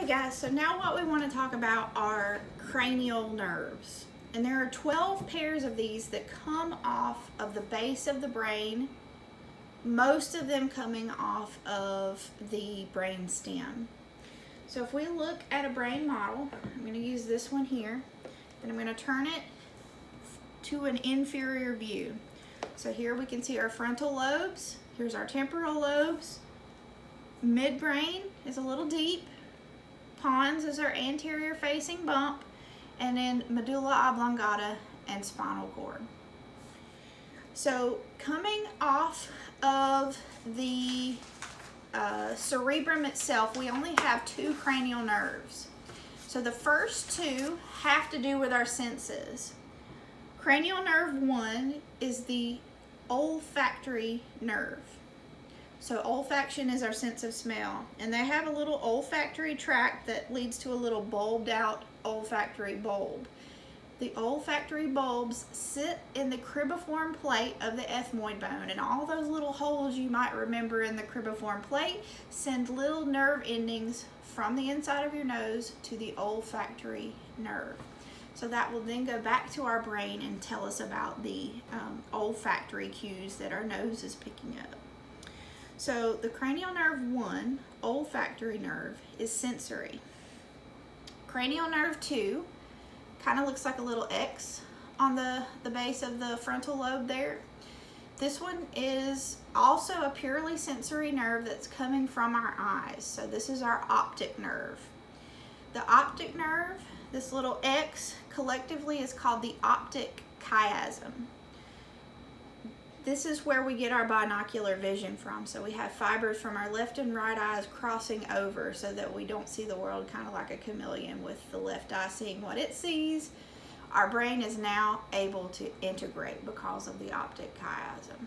Okay guys, so now what we want to talk about are cranial nerves. And there are 12 pairs of these that come off of the base of the brain, most of them coming off of the brain stem. So if we look at a brain model, I'm going to use this one here, and I'm going to turn it to an inferior view. So here we can see our frontal lobes, here's our temporal lobes, midbrain is a little deep, pons is our anterior facing bump, and then medulla oblongata and spinal cord. So coming off of the cerebrum itself, we only have 2 cranial nerves. So the first 2 have to do with our senses. Cranial nerve 1 is the olfactory nerve. So olfaction is our sense of smell, and they have a little olfactory tract that leads to a little bulbed out olfactory bulb. The olfactory bulbs sit in the cribriform plate of the ethmoid bone, and all those little holes you might remember in the cribriform plate send little nerve endings from the inside of your nose to the olfactory nerve. So that will then go back to our brain and tell us about the olfactory cues that our nose is picking up. So the cranial nerve 1, olfactory nerve, is sensory. Cranial nerve 2 kind of looks like a little X on the base of the frontal lobe there. This one is also a purely sensory nerve that's coming from our eyes. So this is our optic nerve. The optic nerve, this little X, collectively is called the optic chiasm. This is where we get our binocular vision from. So we have fibers from our left and right eyes crossing over so that we don't see the world kind of like a chameleon with the left eye seeing what it sees. Our brain is now able to integrate because of the optic chiasm.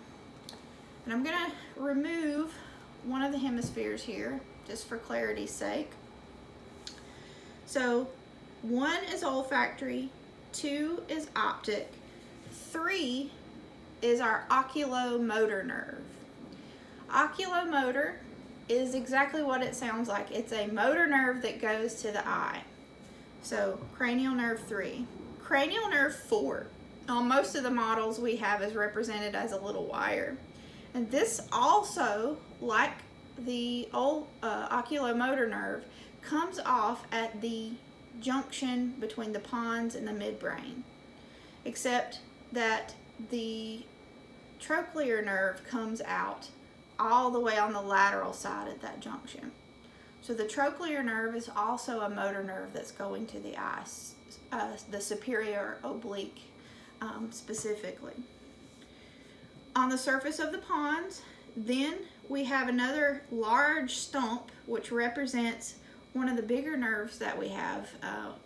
And I'm going to remove one of the hemispheres here just for clarity's sake. So 1 is olfactory, 2 is optic, 3 is our oculomotor nerve. Oculomotor is exactly what it sounds like. It's a motor nerve that goes to the eye. So cranial nerve 3. Cranial nerve 4, on most of the models we have, is represented as a little wire. And this also, like the old oculomotor nerve, comes off at the junction between the pons and the midbrain, except that the trochlear nerve comes out all the way on the lateral side at that junction. So the trochlear nerve is also a motor nerve that's going to the eye, the superior oblique specifically. On the surface of the pons, then we have another large stump which represents one of the bigger nerves that we have,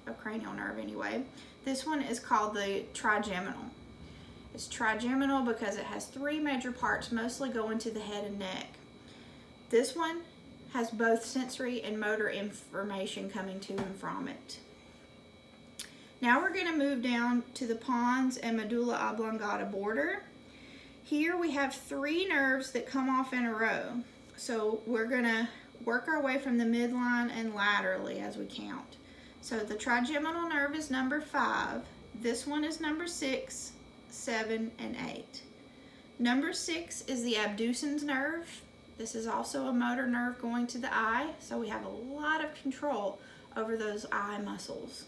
a cranial nerve anyway. This one is called the trigeminal. It's trigeminal because it has 3 major parts, mostly going to the head and neck. This one has both sensory and motor information coming to and from it. Now we're going to move down to the pons and medulla oblongata border. Here we have 3 nerves that come off in a row. So we're going to work our way from the midline and laterally as we count. So the trigeminal nerve is number 5. This one is number 6, 7, and 8. Number 6 is the abducens nerve. This is also a motor nerve going to the eye, so we have a lot of control over those eye muscles.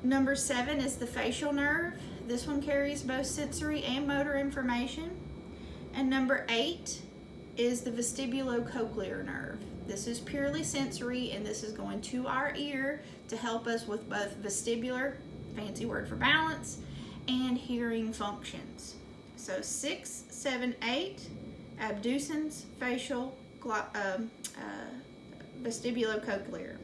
Number 7 is the facial nerve. This one carries both sensory and motor information. And number 8 is the vestibulocochlear nerve. This is purely sensory, and this is going to our ear to help us with both vestibular, fancy word for balance, and hearing functions. So 6, 7, 8, abducens, facial, vestibulocochlear.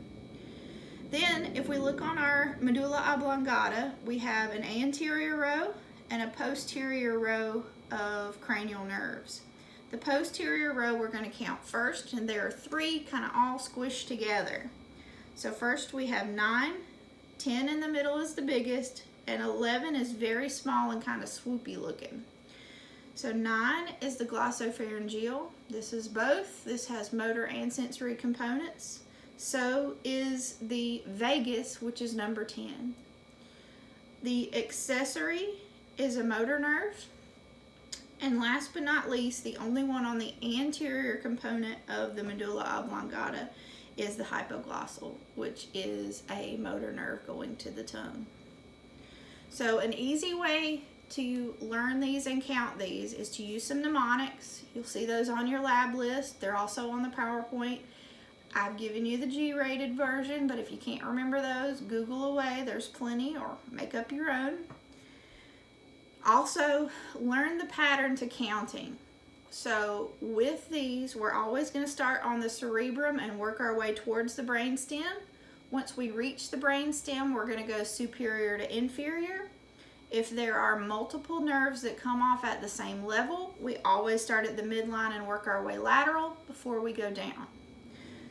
Then if we look on our medulla oblongata, we have an anterior row and a posterior row of cranial nerves. The posterior row we're going to count first, and there are 3 kind of all squished together. So first we have 9, 10 in the middle is the biggest, and 11 is very small and kind of swoopy looking. So 9 is the glossopharyngeal. This is both. This has motor and sensory components. So is the vagus, which is number 10. The accessory is a motor nerve. And last but not least, the only one on the anterior component of the medulla oblongata is the hypoglossal, which is a motor nerve going to the tongue. So an easy way to learn these and count these is to use some mnemonics. You'll see those on your lab list. They're also on the PowerPoint. I've given you the G-rated version, but if you can't remember those, Google away. There's plenty, or make up your own. Also, learn the pattern to counting. So with these, we're always going to start on the cerebrum and work our way towards the brainstem. Once we reach the brainstem, we're going to go superior to inferior. If there are multiple nerves that come off at the same level, we always start at the midline and work our way lateral before we go down.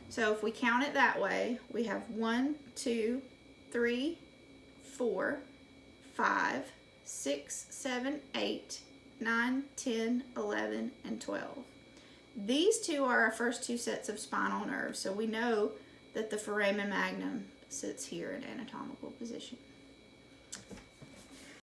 So if we count it that way, we have 1, 2, 3, 4, 5, 6, 7, 8, 9, 10, 11, and 12. These two are our first two sets of spinal nerves, so we know that the foramen magnum sits here in anatomical position.